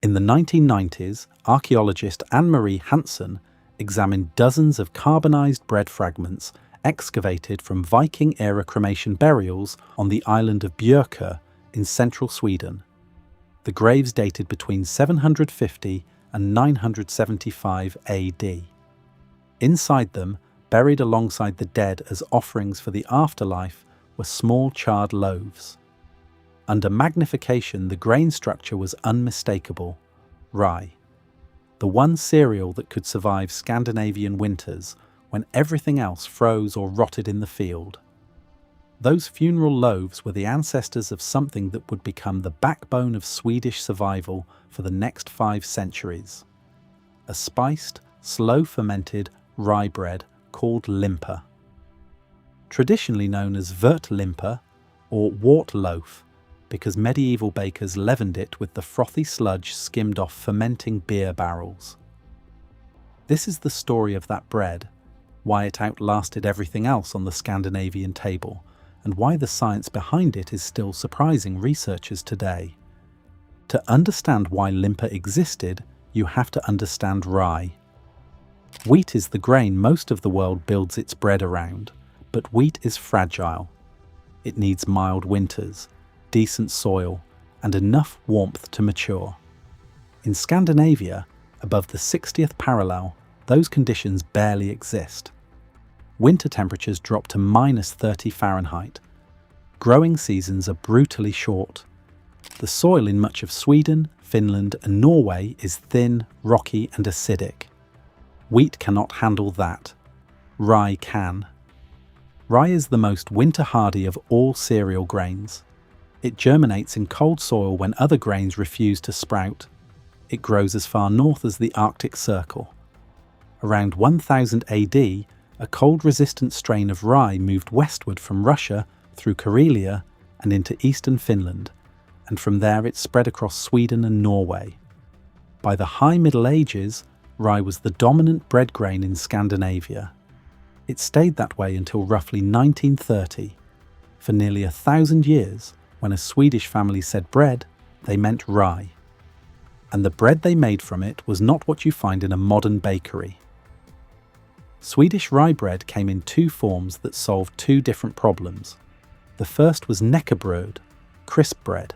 In the 1990s, archaeologist Ann-Marie Hansson examined dozens of carbonized bread fragments excavated from Viking-era cremation burials on the island of Björkö in central Sweden. The graves dated between 750 and 975 AD. Inside them, buried alongside the dead as offerings for the afterlife, were small charred loaves. Under magnification, the grain structure was unmistakable: rye. The one cereal that could survive Scandinavian winters when everything else froze or rotted in the field. Those funeral loaves were the ancestors of something that would become the backbone of Swedish survival for the next 5 centuries. A spiced, slow-fermented rye bread called limper. Traditionally known as vörtlimpa or wort loaf, because medieval bakers leavened it with the frothy sludge skimmed off fermenting beer barrels. This is the story of that bread, why it outlasted everything else on the Scandinavian table, and why the science behind it is still surprising researchers today. To understand why limper existed, you have to understand rye. Wheat is the grain most of the world builds its bread around, but wheat is fragile. It needs mild winters, decent soil, and enough warmth to mature. In Scandinavia, above the 60th parallel, those conditions barely exist. Winter temperatures drop to -30 Fahrenheit. Growing seasons are brutally short. The soil in much of Sweden, Finland, and Norway is thin, rocky, and acidic. Wheat cannot handle that. Rye can. Rye is the most winter-hardy of all cereal grains. It germinates in cold soil when other grains refuse to sprout. It grows as far north as the Arctic Circle. Around 1000 AD, a cold-resistant strain of rye moved westward from Russia through Karelia and into eastern Finland, and from there it spread across Sweden and Norway. By the High Middle Ages, rye was the dominant bread grain in Scandinavia. It stayed that way until roughly 1930. For nearly 1,000 years, when a Swedish family said bread, they meant rye. And the bread they made from it was not what you find in a modern bakery. Swedish rye bread came in 2 forms that solved 2 different problems. The first was knäckebröd, crisp bread.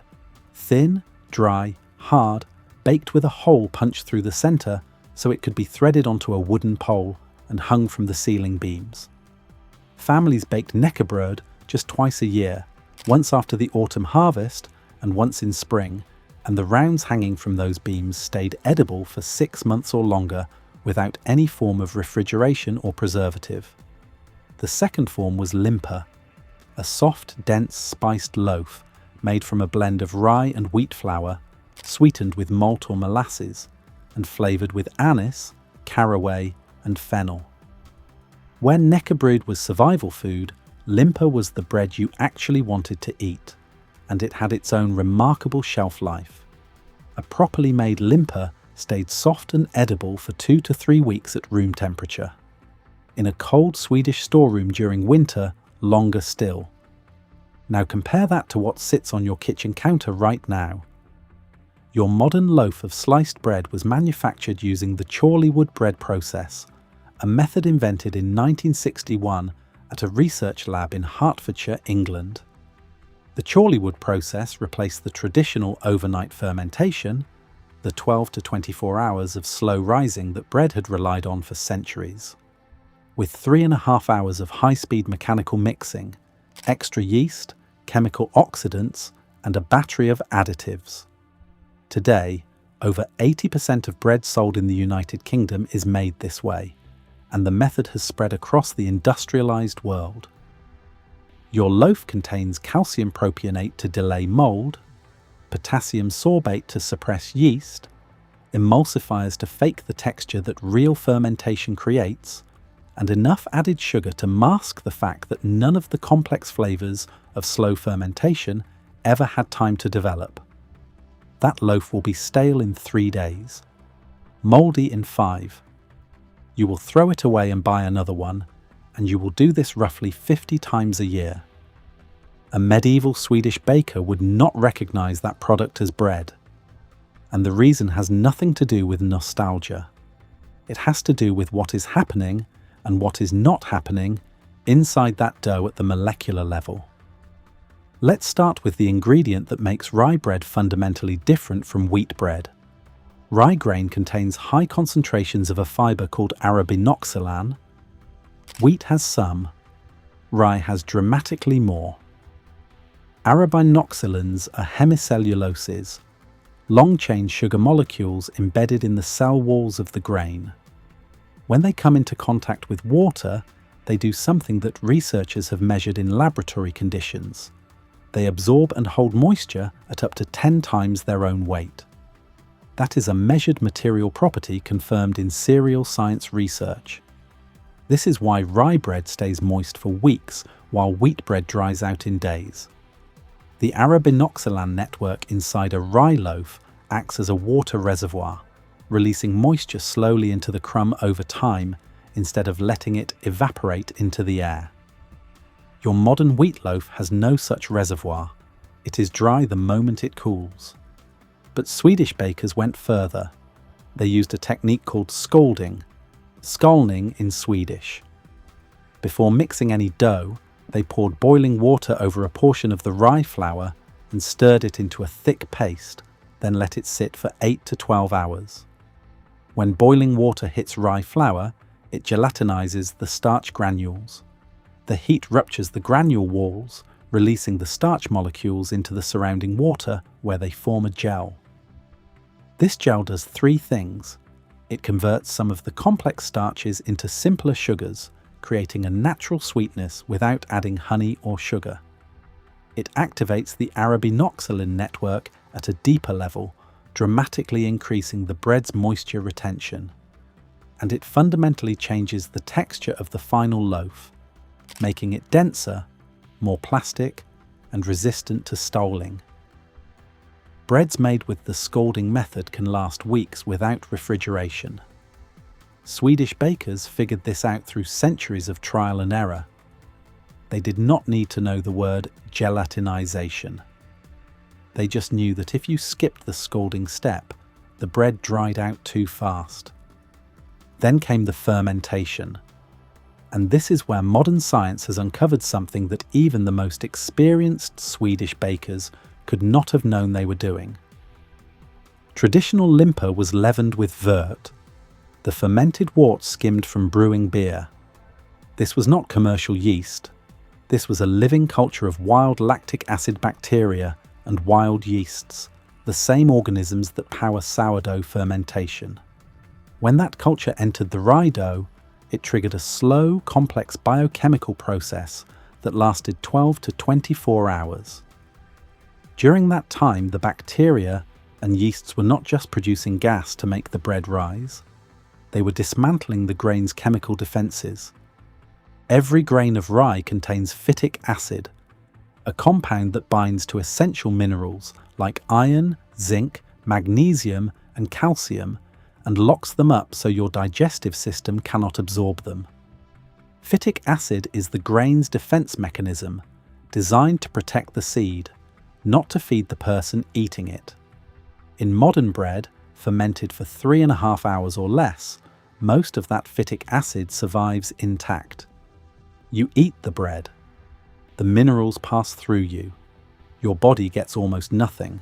Thin, dry, hard, baked with a hole punched through the center so it could be threaded onto a wooden pole and hung from the ceiling beams. Families baked knäckebröd just twice a year, once after the autumn harvest and once in spring, and the rounds hanging from those beams stayed edible for 6 months or longer without any form of refrigeration or preservative. The second form was limper, a soft, dense, spiced loaf made from a blend of rye and wheat flour, sweetened with malt or molasses, and flavoured with anise, caraway, and fennel. Where knäckebröd was survival food, limper was the bread you actually wanted to eat, and it had its own remarkable shelf life. A properly made limper stayed soft and edible for 2 to 3 weeks at room temperature. In a cold Swedish storeroom during winter, longer still. Now compare that to what sits on your kitchen counter right now. Your modern loaf of sliced bread was manufactured using the Chorleywood bread process, a method invented in 1961 at a research lab in Hertfordshire, England. The Chorleywood process replaced the traditional overnight fermentation, the 12 to 24 hours of slow rising that bread had relied on for centuries. With 3.5 hours of high-speed mechanical mixing, extra yeast, chemical oxidants, and a battery of additives. Today, over 80% of bread sold in the United Kingdom is made this way, and the method has spread across the industrialized world. Your loaf contains calcium propionate to delay mold, potassium sorbate to suppress yeast, emulsifiers to fake the texture that real fermentation creates, and enough added sugar to mask the fact that none of the complex flavors of slow fermentation ever had time to develop. That loaf will be stale in 3 days, moldy in 5. You will throw it away and buy another one, and you will do this roughly 50 times a year. A medieval Swedish baker would not recognize that product as bread. And the reason has nothing to do with nostalgia. It has to do with what is happening and what is not happening inside that dough at the molecular level. Let's start with the ingredient that makes rye bread fundamentally different from wheat bread. Rye grain contains high concentrations of a fibre called arabinoxylan. Wheat has some. Rye has dramatically more. Arabinoxylans are hemicelluloses, long-chain sugar molecules embedded in the cell walls of the grain. When they come into contact with water, they do something that researchers have measured in laboratory conditions. They absorb and hold moisture at up to 10 times their own weight. That is a measured material property confirmed in cereal science research. This is why rye bread stays moist for weeks while wheat bread dries out in days. The arabinoxylan network inside a rye loaf acts as a water reservoir, releasing moisture slowly into the crumb over time instead of letting it evaporate into the air. Your modern wheat loaf has no such reservoir. It is dry the moment it cools. But Swedish bakers went further. They used a technique called scalding, skalning in Swedish. Before mixing any dough, they poured boiling water over a portion of the rye flour and stirred it into a thick paste, then let it sit for 8 to 12 hours. When boiling water hits rye flour, it gelatinizes the starch granules. The heat ruptures the granule walls, releasing the starch molecules into the surrounding water where they form a gel. This gel does 3 things. It converts some of the complex starches into simpler sugars, creating a natural sweetness without adding honey or sugar. It activates the arabinoxylin network at a deeper level, dramatically increasing the bread's moisture retention. And it fundamentally changes the texture of the final loaf, making it denser, more plastic, and resistant to stoling. Breads made with the scalding method can last weeks without refrigeration. Swedish bakers figured this out through centuries of trial and error. They did not need to know the word gelatinization. They just knew that if you skipped the scalding step, the bread dried out too fast. Then came the fermentation. And this is where modern science has uncovered something that even the most experienced Swedish bakers could not have known they were doing. Traditional limper was leavened with wort, the fermented wort skimmed from brewing beer. This was not commercial yeast. This was a living culture of wild lactic acid bacteria and wild yeasts, the same organisms that power sourdough fermentation. When that culture entered the rye dough, it triggered a slow, complex biochemical process that lasted 12 to 24 hours. During that time, the bacteria and yeasts were not just producing gas to make the bread rise. They were dismantling the grain's chemical defenses. Every grain of rye contains phytic acid, a compound that binds to essential minerals like iron, zinc, magnesium, and calcium, and locks them up so your digestive system cannot absorb them. Phytic acid is the grain's defense mechanism, designed to protect the seed, not to feed the person eating it. In modern bread, fermented for 3.5 hours or less, most of that phytic acid survives intact. You eat the bread. The minerals pass through you. Your body gets almost nothing.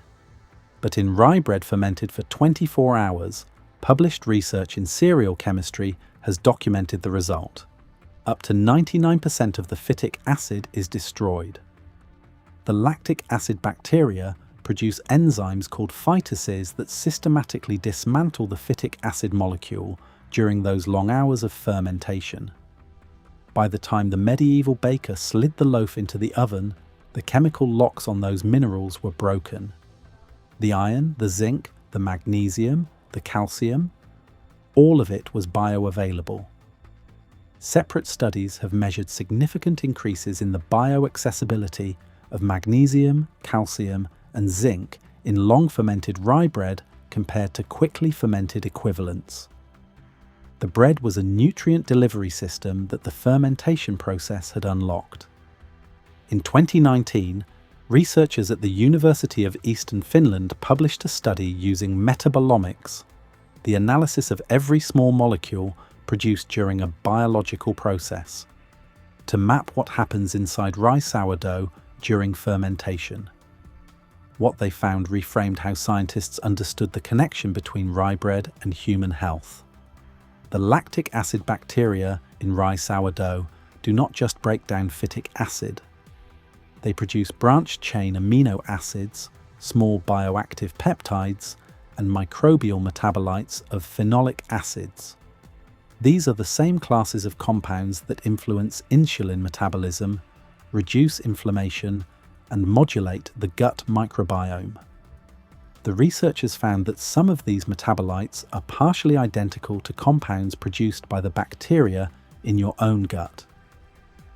But in rye bread fermented for 24 hours, published research in cereal chemistry has documented the result. Up to 99% of the phytic acid is destroyed. The lactic acid bacteria produce enzymes called phytases that systematically dismantle the phytic acid molecule during those long hours of fermentation. By the time the medieval baker slid the loaf into the oven, the chemical locks on those minerals were broken. The iron, the zinc, the magnesium, the calcium, all of it was bioavailable. Separate studies have measured significant increases in the bioaccessibility of magnesium, calcium, and zinc in long-fermented rye bread compared to quickly fermented equivalents. The bread was a nutrient delivery system that the fermentation process had unlocked. In 2019, Researchers at the University of Eastern Finland published a study using metabolomics, the analysis of every small molecule produced during a biological process, to map what happens inside rye sourdough during fermentation. What they found reframed how scientists understood the connection between rye bread and human health. The lactic acid bacteria in rye sourdough do not just break down phytic acid. They produce branched-chain amino acids, small bioactive peptides, and microbial metabolites of phenolic acids. These are the same classes of compounds that influence insulin metabolism, reduce inflammation, and modulate the gut microbiome. The researchers found that some of these metabolites are partially identical to compounds produced by the bacteria in your own gut.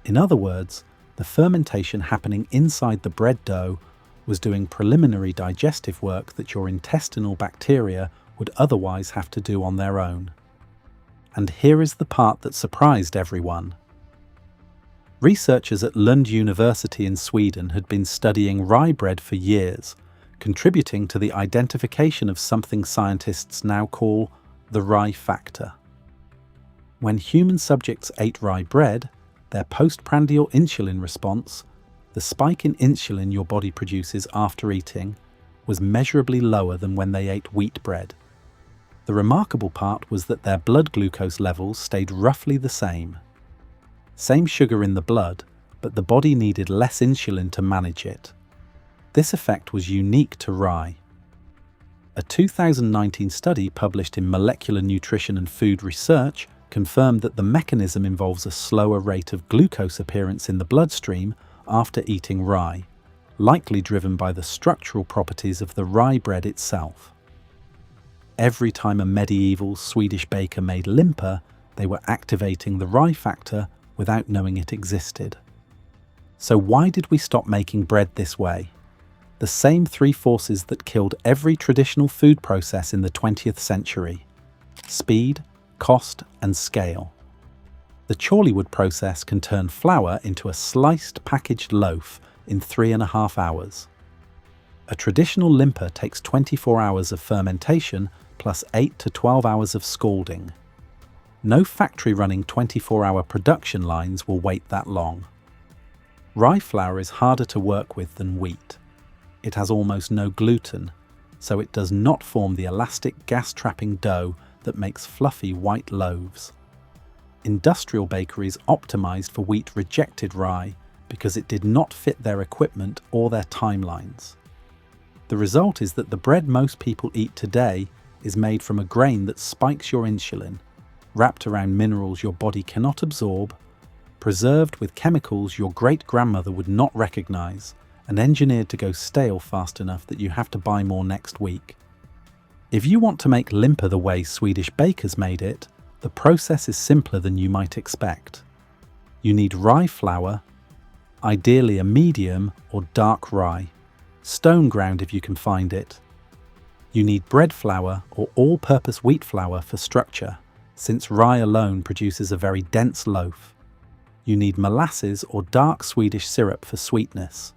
In other words, the fermentation happening inside the bread dough was doing preliminary digestive work that your intestinal bacteria would otherwise have to do on their own. And here is the part that surprised everyone. Researchers at Lund University in Sweden had been studying rye bread for years, contributing to the identification of something scientists now call the rye factor. When human subjects ate rye bread, their postprandial insulin response, the spike in insulin your body produces after eating, was measurably lower than when they ate wheat bread. The remarkable part was that their blood glucose levels stayed roughly the same. Same sugar in the blood, but the body needed less insulin to manage it. This effect was unique to rye. A 2019 study published in Molecular Nutrition and Food Research confirmed that the mechanism involves a slower rate of glucose appearance in the bloodstream after eating rye, likely driven by the structural properties of the rye bread itself. Every time a medieval Swedish baker made limper, they were activating the rye factor without knowing it existed. So why did we stop making bread this way? The same three forces that killed every traditional food process in the 20th century: speed, cost, and scale. The Chorleywood process can turn flour into a sliced packaged loaf in 3.5 hours. A traditional limper takes 24 hours of fermentation plus 8 to 12 hours of scalding. No factory running 24-hour production lines will wait that long. Rye flour is harder to work with than wheat. It has almost no gluten, so it does not form the elastic gas-trapping dough that makes fluffy white loaves. Industrial bakeries optimized for wheat rejected rye because it did not fit their equipment or their timelines. The result is that the bread most people eat today is made from a grain that spikes your insulin, wrapped around minerals your body cannot absorb, preserved with chemicals your great-grandmother would not recognize, and engineered to go stale fast enough that you have to buy more next week. If you want to make limper the way Swedish bakers made it, the process is simpler than you might expect. You need rye flour, ideally a medium or dark rye, stone ground if you can find it. You need bread flour or all-purpose wheat flour for structure, since rye alone produces a very dense loaf. You need molasses or dark Swedish syrup for sweetness.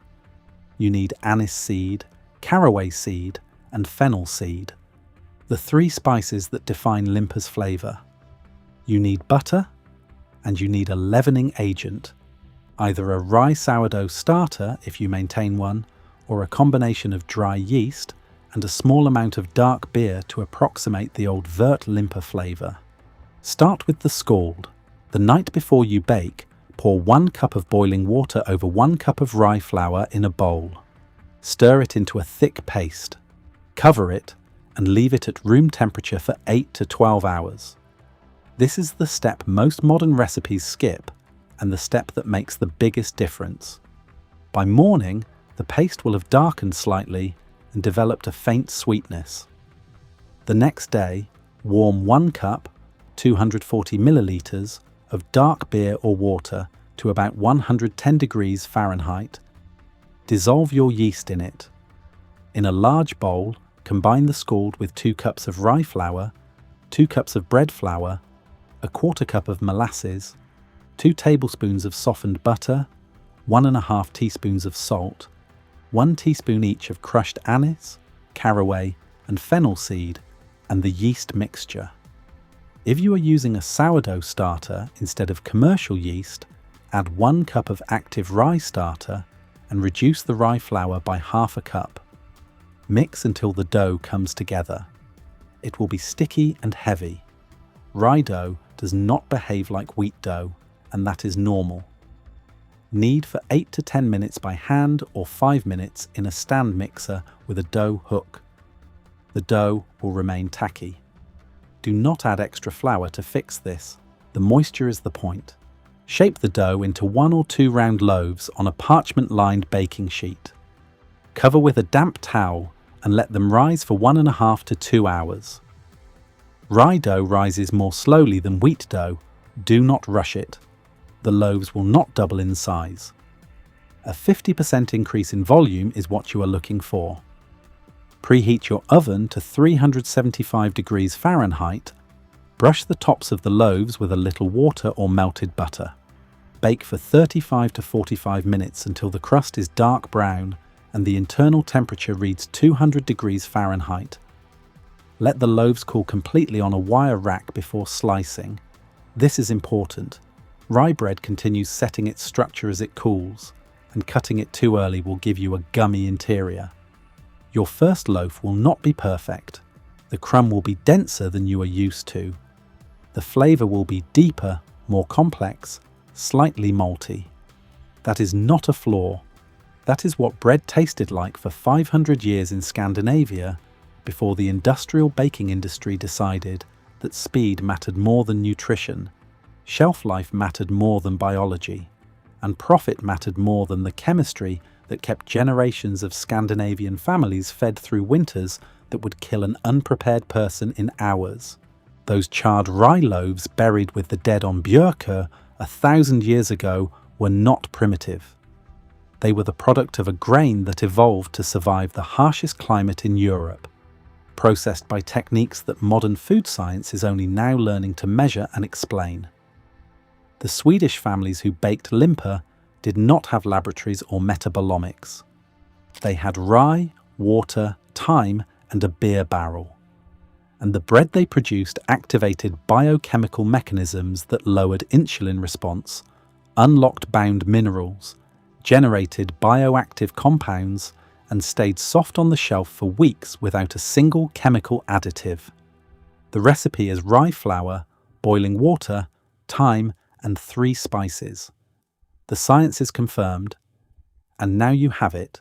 You need anise seed, caraway seed, and fennel seed, the three spices that define limper's flavour. You need butter, and you need a leavening agent, either a rye sourdough starter if you maintain one, or a combination of dry yeast and a small amount of dark beer to approximate the old vörtlimpa flavour. Start with the scald. The night before you bake, pour 1 cup of boiling water over 1 cup of rye flour in a bowl. Stir it into a thick paste. Cover it and leave it at room temperature for 8 to 12 hours. This is the step most modern recipes skip, and the step that makes the biggest difference. By morning, the paste will have darkened slightly and developed a faint sweetness. The next day, warm 1 cup, 240 milliliters, of dark beer or water to about 110 degrees Fahrenheit. Dissolve your yeast in it. In a large bowl, combine the scald with 2 cups of rye flour, 2 cups of bread flour, 1/4 cup of molasses, 2 tablespoons of softened butter, 1.5 teaspoons of salt, 1 teaspoon each of crushed anise, caraway, and fennel seed, and the yeast mixture. If you are using a sourdough starter instead of commercial yeast, add 1 cup of active rye starter and reduce the rye flour by half a cup. Mix until the dough comes together. It will be sticky and heavy. Rye dough does not behave like wheat dough, and that is normal. Knead for 8 to 10 minutes by hand or 5 minutes in a stand mixer with a dough hook. The dough will remain tacky. Do not add extra flour to fix this. The moisture is the point. Shape the dough into 1 or 2 round loaves on a parchment-lined baking sheet. Cover with a damp towel and let them rise for 1.5 to 2 hours. Rye dough rises more slowly than wheat dough. Do not rush it. The loaves will not double in size. A 50% increase in volume is what you are looking for. Preheat your oven to 375 degrees Fahrenheit. Brush the tops of the loaves with a little water or melted butter. Bake for 35 to 45 minutes until the crust is dark brown and the internal temperature reads 200 degrees Fahrenheit. Let the loaves cool completely on a wire rack before slicing. This is important. Rye bread continues setting its structure as it cools, and cutting it too early will give you a gummy interior. Your first loaf will not be perfect. The crumb will be denser than you are used to. The flavour will be deeper, more complex, slightly malty. That is not a flaw. That is what bread tasted like for 500 years in Scandinavia, before the industrial baking industry decided that speed mattered more than nutrition, shelf life mattered more than biology, and profit mattered more than the chemistry that kept generations of Scandinavian families fed through winters that would kill an unprepared person in hours. Those charred rye loaves buried with the dead on Björkö 1,000 years ago were not primitive. They were the product of a grain that evolved to survive the harshest climate in Europe, processed by techniques that modern food science is only now learning to measure and explain. The Swedish families who baked limper did not have laboratories or metabolomics. They had rye, water, thyme, and a beer barrel. And the bread they produced activated biochemical mechanisms that lowered insulin response, unlocked bound minerals, generated bioactive compounds, and stayed soft on the shelf for weeks without a single chemical additive. The recipe is rye flour, boiling water, thyme, and 3 spices. The science is confirmed, and now you have it.